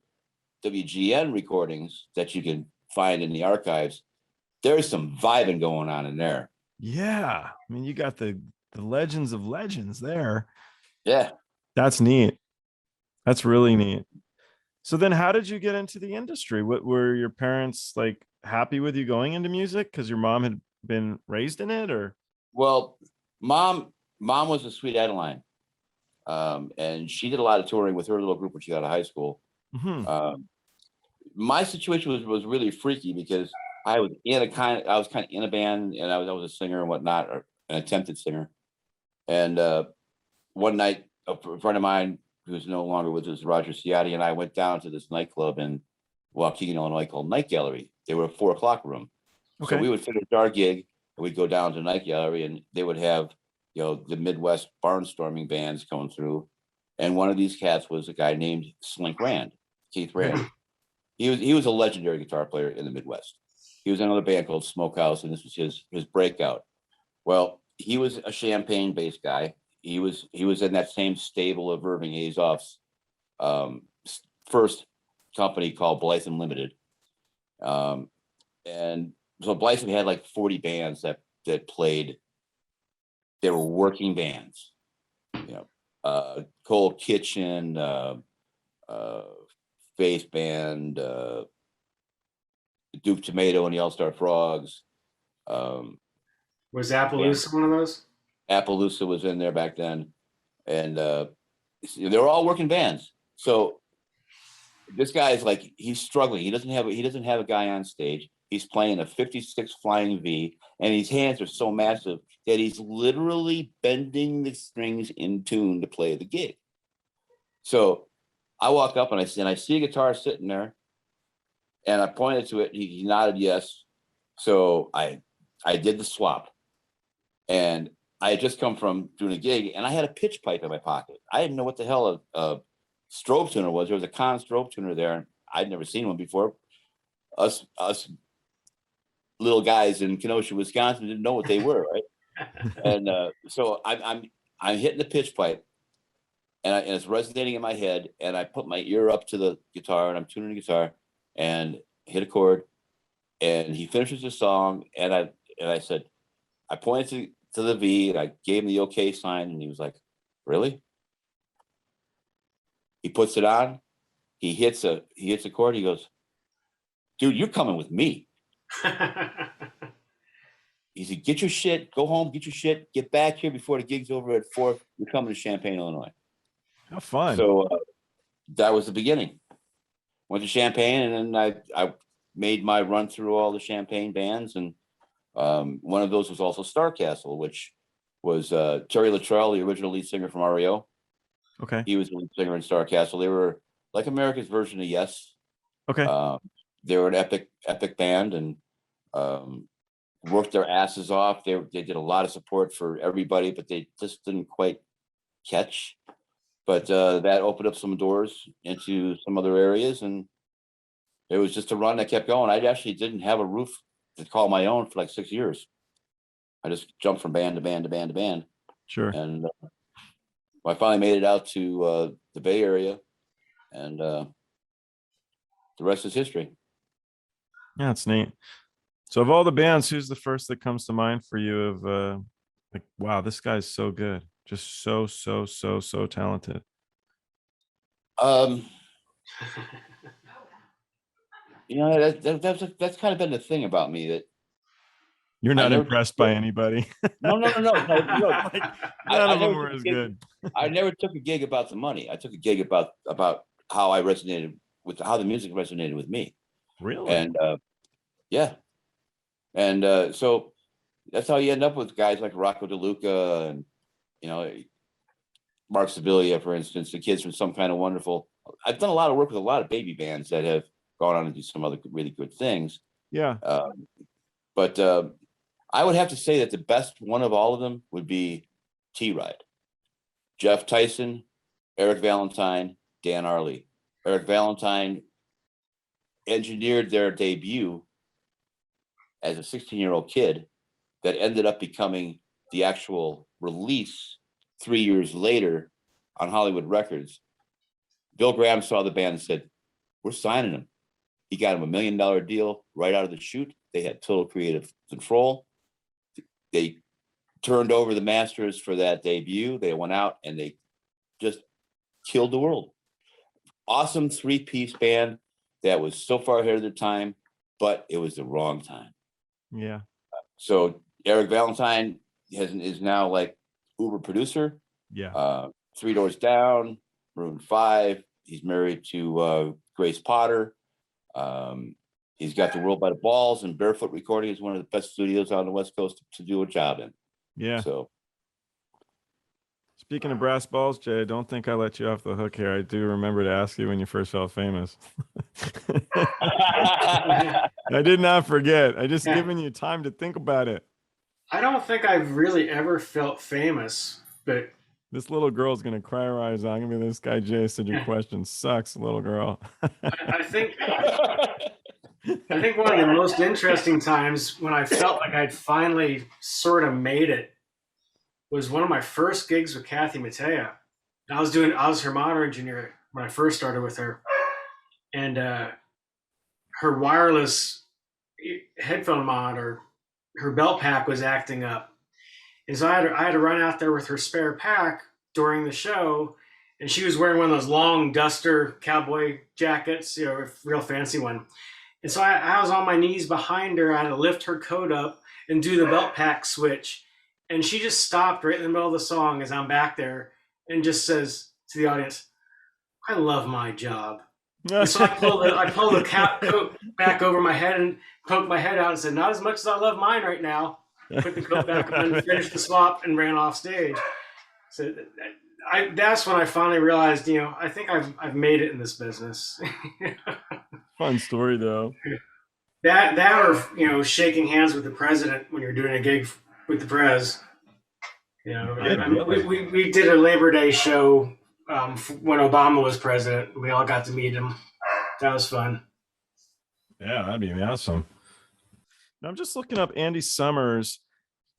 WGN recordings that you can find in the archives, there's some vibing going on in there. Yeah. I mean, you got the legends of legends there. Yeah. That's neat. That's really neat. So then how did you get into the industry? What were your parents like happy with you going into music because your mom had been raised in it, or? Well, mom was a sweet Adeline. And she did a lot of touring with her little group when she got out of high school. Mm-hmm. My situation was really freaky because I was kind of in a band, and I was a singer and whatnot, or an attempted singer. And one night, a friend of mine who's no longer with us, Roger Ciotti, and I went down to this nightclub in Waukegan, Illinois, called Night Gallery. They were a 4 o'clock room. Okay. So we would finish our gig and we'd go down to Night Gallery, and they would have, the Midwest barnstorming bands coming through. And one of these cats was a guy named Slink Rand, Keith Rand. He was a legendary guitar player in the Midwest. He was in another band called Smokehouse, and this was his breakout. Well, he was a Champaign-based guy. He was in that same stable of Irving Azoff's first company called Blythe Limited. And so Blythe had like 40 bands that played. They were working bands, Cold Kitchen, Faith Band, Duke Tomato and the All-Star Frogs. Was Appaloosa one of those? Appaloosa was in there back then. And they were all working bands. So this guy is like, he's struggling. He doesn't have a guy on stage. He's playing a 56 Flying V, and his hands are so massive that he's literally bending the strings in tune to play the gig. So I walk up and I see a guitar sitting there, and I pointed to it. He nodded yes. So I did the swap, and I had just come from doing a gig, and I had a pitch pipe in my pocket. I didn't know what the hell a strobe tuner was. There was a Con strobe tuner there, and I'd never seen one before. Us little guys in Kenosha, Wisconsin, didn't know what they were, right? And so I'm hitting the pitch pipe, and it's resonating in my head, and I put my ear up to the guitar, and I'm tuning the guitar, and hit a chord, and he finishes the song, and I said, I pointed to the V, and I gave him the okay sign, and he was like, really? He puts it on, he hits a chord, he goes, dude, you're coming with me. He said, get your shit, go home, get your shit, get back here before the gig's over at 4. You're coming to Champaign, Illinois. How fun. So that was the beginning. Went to Champaign, and then I made my run through all the Champaign bands. And one of those was also Starcastle, which was Terry Luttrell, the original lead singer from REO. Okay. He was the lead singer in Starcastle. They were like America's version of Yes. Okay. They were an epic band, and worked their asses off. They did a lot of support for everybody, but they just didn't quite catch. But that opened up some doors into some other areas, and it was just a run that kept going. I actually didn't have a roof to call my own for like 6 years. I just jumped from band to band to band to band. Sure. And I finally made it out to the Bay Area, and the rest is history. Yeah, it's neat. So of all the bands, who's the first that comes to mind for you of like, wow, this guy's so good. Just so talented. That's kind of been the thing about me, that you're not impressed by anybody. No. Like, none of them were as good. I never took a gig about the money. I took a gig about how I resonated with how the music resonated with me. Really? And yeah. And so that's how you end up with guys like Rocco DeLuca and, Mark Sibilia, for instance, the kids from Some Kind of Wonderful. I've done a lot of work with a lot of baby bands that have gone on to do some other really good things. Yeah. But I would have to say that the best one of all of them would be T-Ride. Jeff Tyson, Eric Valentine, Dan Arley. Eric Valentine engineered their debut as a 16-year-old kid that ended up becoming the actual release 3 years later on Hollywood Records. Bill Graham saw the band and said, "We're signing him." He got him $1 million deal right out of the chute. They had total creative control. They turned over the masters for that debut. They went out and they just killed the world. Awesome 3-piece band that was so far ahead of their time, but it was the wrong time. Yeah. So Eric Valentine is now like Uber producer. Yeah. 3 Doors Down, Maroon 5. He's married to Grace Potter. He's got the world by the balls, and Barefoot Recording is one of the best studios on the West Coast to do a job in. Yeah. So speaking of brass balls, Jay, I don't think I let you off the hook here. I do remember to ask you when you first felt famous. I did not forget. I just given you time to think about it. I don't think I've really ever felt famous, but this little girl's gonna cry her eyes out. I'm gonna be this guy Jay said your question sucks, little girl. I think one of the most interesting times when I felt like I'd finally sort of made it was one of my first gigs with Kathy Mattea. I was her monitor engineer when I first started with her, and her wireless headphone monitor, her belt pack was acting up. And so I had to run out there with her spare pack during the show, and she was wearing one of those long duster cowboy jackets, a real fancy one. And so I was on my knees behind her. I had to lift her coat up and do the belt pack switch. And she just stopped right in the middle of the song as I'm back there and just says to the audience, "I love my job." And so I pulled the coat back over my head and poked my head out and said, "Not as much as I love mine right now." Put the coat back on, finished the swap, and ran off stage. So that's when I finally realized, I think I've made it in this business. Fun story though. That or shaking hands with the president when you're doing a gig with the Prez. We did a Labor Day show when Obama was president. We all got to meet him. That was fun. Yeah, that'd be awesome. I'm just looking up Andy Summers,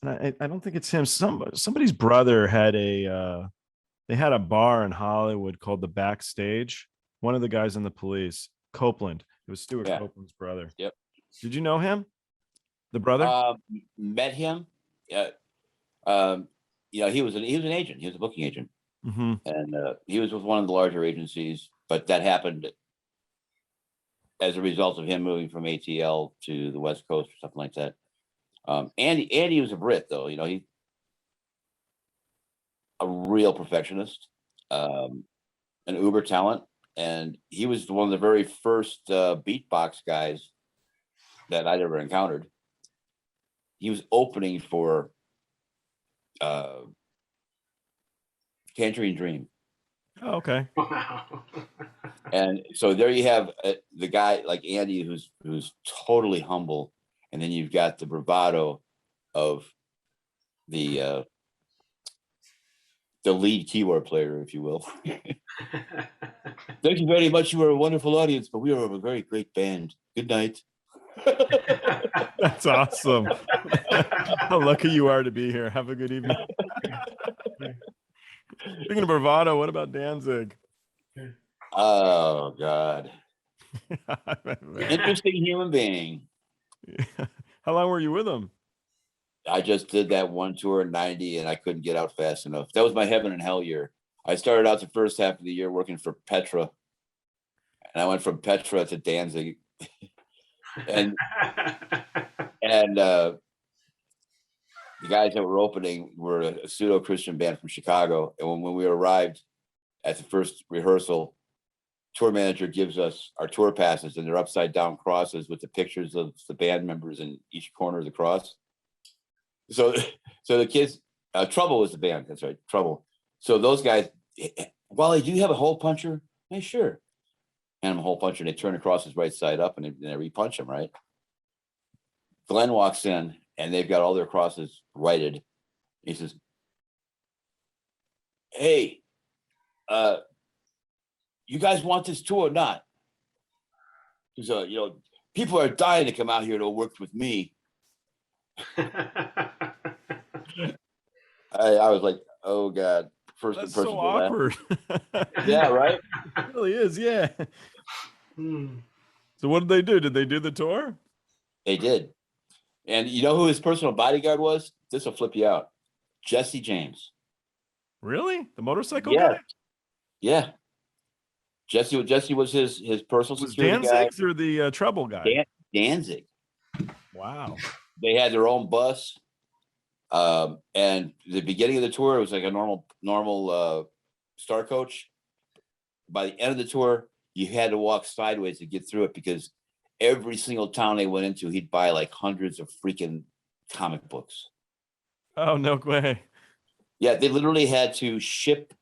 and I don't think it's him. Somebody's brother had they had a bar in Hollywood called the Backstage. One of the guys in the Police, Copeland. It was Stuart Copeland's brother. Yep. Did you know him? The brother? Met him. Yeah. He was an agent. He was a booking agent, and he was with one of the larger agencies. But that happened as a result of him moving from ATL to the West Coast or something like that. Andy was a Brit, though. He's a real perfectionist, an uber talent, and he was one of the very first beatbox guys that I'd ever encountered. He was opening for Tangerine Dream. Oh, okay. And so there you have the guy like Andy, who's totally humble, and then you've got the bravado of the lead keyboard player, if you will. Thank you very much. You were a wonderful audience, but we are a very great band. Good night. That's awesome. How lucky you are to be here. Have a good evening. Speaking of bravado, what about Danzig? Oh, God. Interesting human being. How long were you with him? I just did that one tour in 90 and I couldn't get out fast enough. That was my heaven and hell year. I started out the first half of the year working for Petra, and I went from Petra to Danzig. and the guys that were opening were a pseudo-Christian band from Chicago. And when we arrived at the first rehearsal, tour manager gives us our tour passes, and they're upside down crosses with the pictures of the band members in each corner of the cross. So the kids, Trouble was the band. That's right, Trouble. So those guys, Wally, do you have a hole puncher? Hey, sure. Hand them a hole puncher, and they turn the crosses right side up, and they repunch them, right? Glenn walks in, and they've got all their crosses righted. He says, "Hey, you guys want this tour or not?" Because people are dying to come out here to work with me. I was like, oh God. first That's person so to laugh. awkward. Yeah, right. It really is. Yeah. Hmm. So what did they do? Did they do the tour? They did. And you know who his personal bodyguard was? This will flip you out. Jesse James. Really? The motorcycle Yeah. guy? Yeah. Jesse was his personal Was security guy. Danzig's or the Trouble guy? Danzig. Wow. They had their own bus. And the beginning of the tour, it was like a normal star coach. By the end of the tour, you had to walk sideways to get through it because every single town they went into, he'd buy like hundreds of freaking comic books. Oh, no way. Yeah, they literally had to ship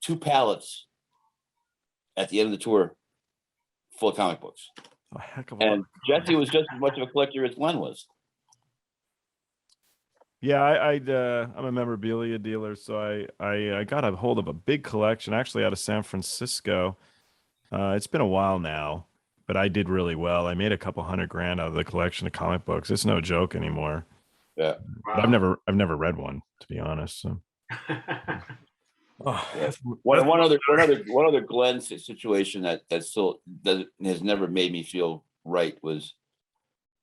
2 pallets at the end of the tour full of comic books. A heck of a And lot. Jesse was just as much of a collector as Glenn was. Yeah, I'm a memorabilia dealer, so I got a hold of a big collection actually out of San Francisco. It's been a while now, but I did really well. I made a couple $100,000 out of the collection of comic books. It's no joke anymore. Yeah. But I've never read one, to be honest. So. Oh, Yeah. One other Glenn situation that has never made me feel right was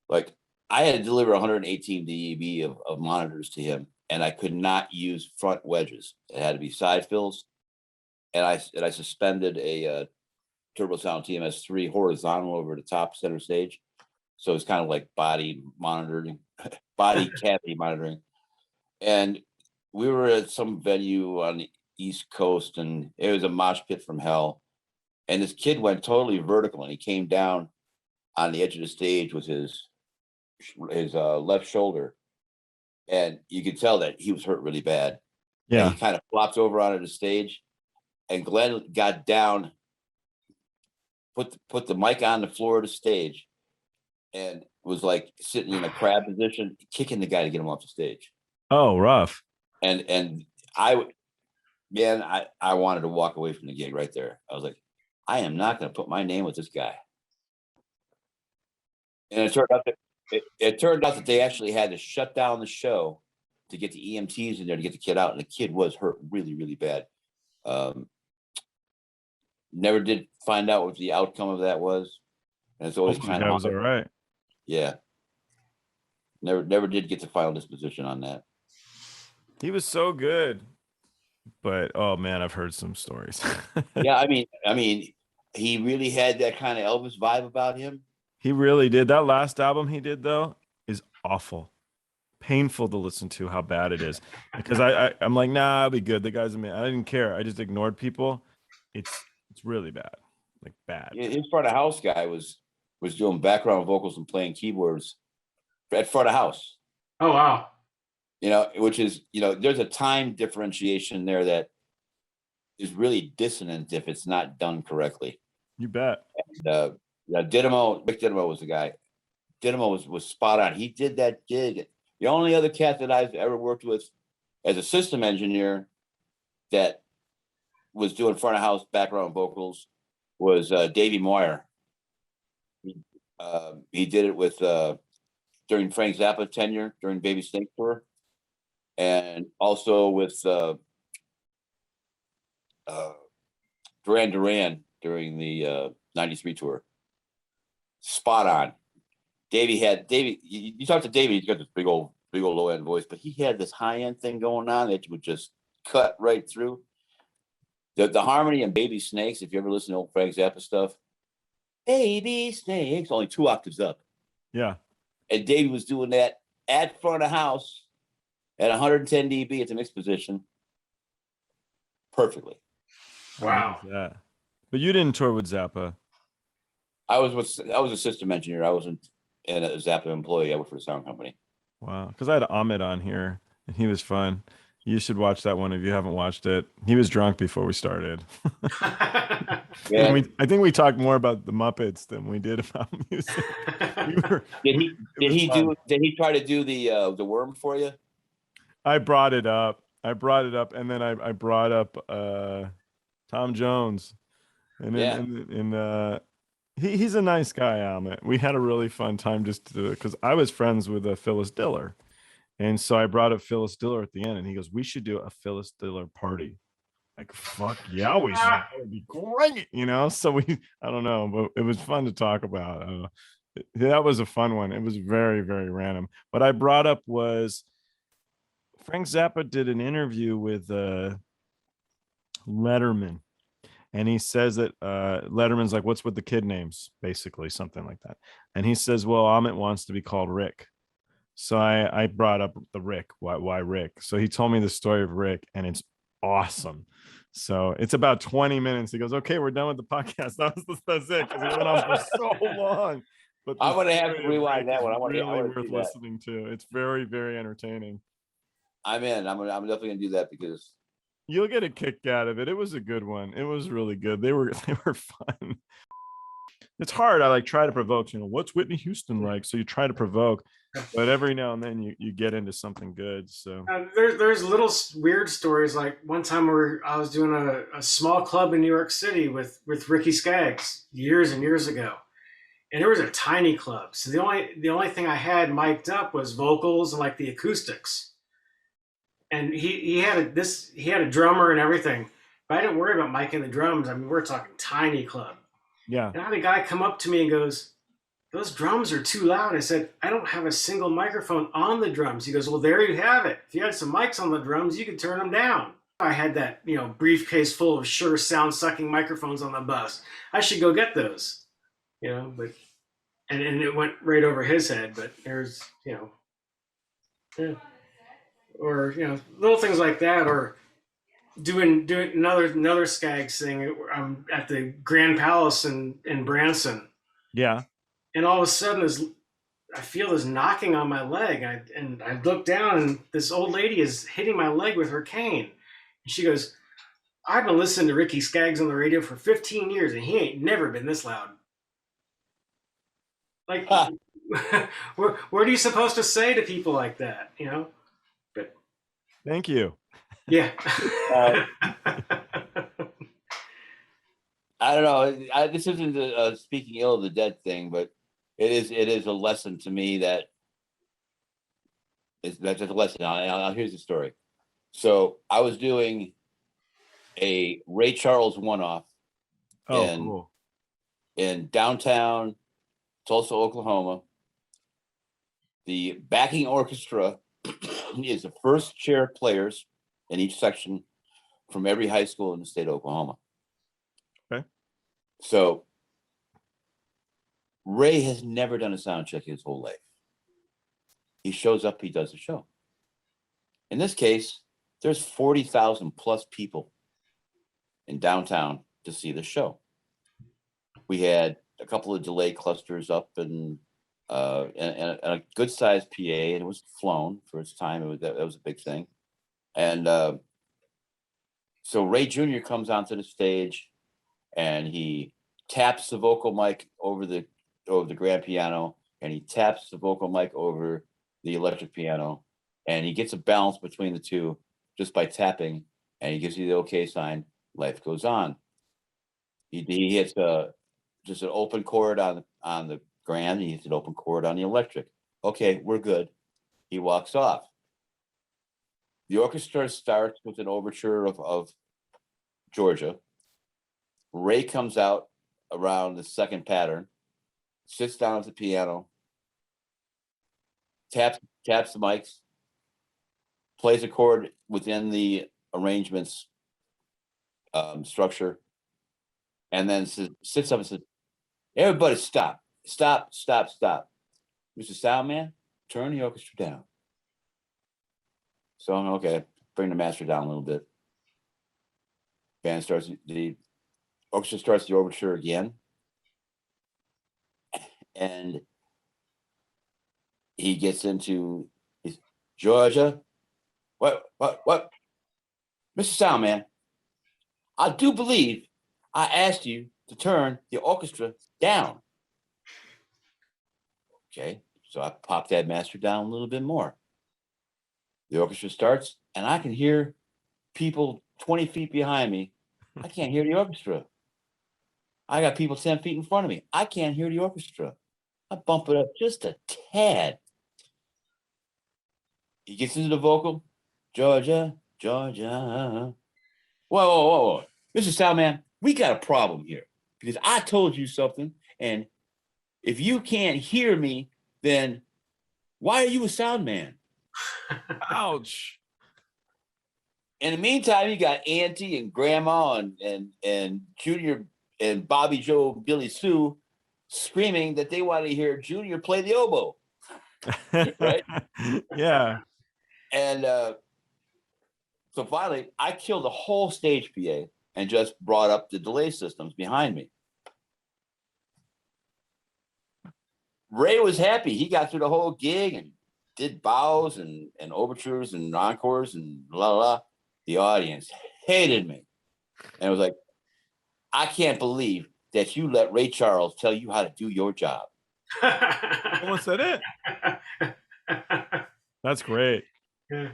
like I had to deliver 118 DEB of monitors to him, and I could not use front wedges. It had to be side fills, and I suspended a Turbo Sound TMS3 horizontal over the top center stage, so it's kind of like body monitoring, body cavity monitoring, and we were at some venue on the East Coast, and it was a mosh pit from hell. And this kid went totally vertical, and he came down on the edge of the stage with his left shoulder, and you could tell that he was hurt really bad. Yeah. And he kind of flops over onto the stage, and Glenn got down, put the mic on the floor of the stage, and was like sitting in a crab position, kicking the guy to get him off the stage. Oh, rough. And I wanted to walk away from the gig right there. I was like, I am not going to put my name with this guy. And it turned out that they actually had to shut down the show to get the EMTs in there to get the kid out. And the kid was hurt really, really bad. Never did find out what the outcome of that was. And it's always kind of, that was all right. Yeah. Never did get the final disposition on that. He was so good. But oh man, I've heard some stories. Yeah, I mean, he really had that kind of Elvis vibe about him. He really did. That last album he did though is awful, painful to listen to. How bad it is because I'm like, nah, I'll be good. The guy's I didn't care. I just ignored people. It's really bad, like bad. His front of house guy was doing background vocals and playing keyboards at front of house. Oh wow. You know, which is, you know, there's a time differentiation there that is really dissonant if it's not done correctly. You bet. And, Rick Didymo was the guy. Didymo was spot on. He did that gig. The only other cat that I've ever worked with as a system engineer that was doing front of house background vocals was Davey Moyer. He did it with during Frank Zappa tenure during Baby Snake tour. And also with Duran Duran during the 93 tour. Spot on. Davey, you talk to Davey, he's got this big old low end voice, but he had this high end thing going on that would just cut right through. The harmony in Baby Snakes, if you ever listen to old Frank Zappa stuff, Baby Snakes, only 2 octaves up. Yeah. And Davey was doing that at front of house at 110 dB at the mix position perfectly. Wow. Yeah. But you didn't tour with Zappa. I was a system engineer. I wasn't a Zappa employee. I worked for the sound company. Wow. Because I had Ahmed on here and he was fun. You should watch that one if you haven't watched it. He was drunk before we started. Yeah. I think we talked more about the Muppets than we did about music. Did he try to do the worm for you? I brought it up, and then I brought up Tom Jones, and he's a nice guy, Ahmet. We had a really fun time just because I was friends with Phyllis Diller, And so I brought up Phyllis Diller at the end, and he goes, "We should do a Phyllis Diller party." Like, fuck yeah, we should. That would be great, you know? So I don't know, but it was fun to talk about. That was a fun one. It was very, very random. What I brought up was Frank Zappa did an interview with Letterman. And he says that Letterman's like, "What's with the kid names?" Basically, something like that. And he says, "Well, Amit wants to be called Rick." So I brought up the Rick. Why Rick? So he told me the story of Rick, and it's awesome. So it's about 20 minutes. He goes, "Okay, we're done with the podcast." That's it, because it went on for so long. But I'm gonna have to rewind that one. I really want worth listening to. It's very, very entertaining. I'm in. I'm definitely gonna do that because you'll get a kick out of it. It was a good one. It was really good. They were fun. It's hard. I like try to provoke, what's Whitney Houston like? So you try to provoke, but every now and then you get into something good. So there's little weird stories. Like one time I was doing a small club in New York City with Ricky Skaggs years and years ago. And it was a tiny club. So the only thing I had mic'd up was vocals and like the acoustics. And he had a drummer and everything. But I didn't worry about micing the drums. I mean, we're talking tiny club. Yeah. And I had a guy come up to me and goes, "Those drums are too loud." I said, "I don't have a single microphone on the drums." He goes, "Well, there you have it. If you had some mics on the drums, you could turn them down." I had that, briefcase full of Shure sound sucking microphones on the bus. I should go get those, but, and it went right over his head, but there's, yeah. Or, little things like that, or doing another Skaggs thing. I'm at the Grand Palace in Branson. Yeah. And all of a sudden, I feel this knocking on my leg. And I look down, and this old lady is hitting my leg with her cane. And she goes, "I've been listening to Ricky Skaggs on the radio for 15 years, and he ain't never been this loud." Like, what are you supposed to say to people like that, But thank you. Yeah. I don't know. This isn't a speaking ill of the dead thing, but it is a lesson to me that's just a lesson. Here's the story. So I was doing a Ray Charles one-off in downtown Tulsa, Oklahoma. The backing orchestra is the first chair players in each section from every high school in the state of Oklahoma. Okay. So Ray has never done a sound check his whole life. He shows up, he does the show. In this case, there's 40,000 plus people in downtown to see the show. We had a couple of delay clusters up and a good sized PA, and it was flown for its time. That was a big thing. And so Ray Jr. comes onto the stage, and he taps the vocal mic over the grand piano, and he taps the vocal mic over the electric piano, and he gets a balance between the two just by tapping, and he gives you the okay sign. Life goes on. He hits just an open chord on the grand. He hits an open chord on the electric. Okay, we're good. He walks off. The orchestra starts with an overture of Georgia. Ray comes out around the second pattern, sits down at the piano, taps the mics, plays a chord within the arrangement's structure, and then sits up and says, "Everybody stop. Stop. Mr. Soundman, turn the orchestra down." So I'm okay, bring the master down a little bit. The orchestra starts the overture again. And he gets into his Georgia. What? Mr. Soundman, I do believe I asked you to turn the orchestra down. Okay, so I pop that master down a little bit more. The orchestra starts, and I can hear people 20 feet behind me. I can't hear the orchestra. I got people 10 feet in front of me. I can't hear the orchestra. I bump it up just a tad. he gets into the vocal, Georgia, Georgia. Whoa. Mr. Soundman, we got a problem here because I told you something. And if you can't hear me, then why are you a sound man? Ouch. In the meantime, you got Auntie and Grandma and Junior and Bobby Joe, Billy Sue screaming that they want to hear Junior play the oboe. Right? Yeah. And so finally, I killed the whole stage PA and just brought up the delay systems behind me. Ray was happy. He got through the whole gig and did bows and overtures and encores and la la. The audience hated me. And it was like, I can't believe that you let Ray Charles tell you how to do your job. Was that it? That's great. Yeah.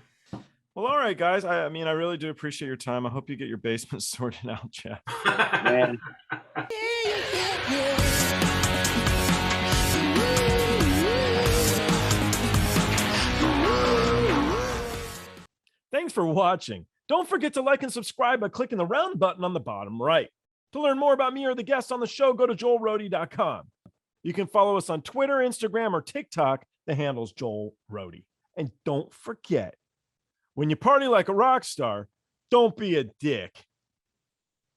Well, all right, guys. I mean, I really do appreciate your time. I hope you get your basement sorted out, Jeff. Man. Thanks for watching. Don't forget to like and subscribe by clicking the round button on the bottom right. To learn more about me or the guests on the show, go to joelrohde.com. You can follow us on Twitter, Instagram, or TikTok. The handle's Joel Rohde. And don't forget, when you party like a rock star, don't be a dick.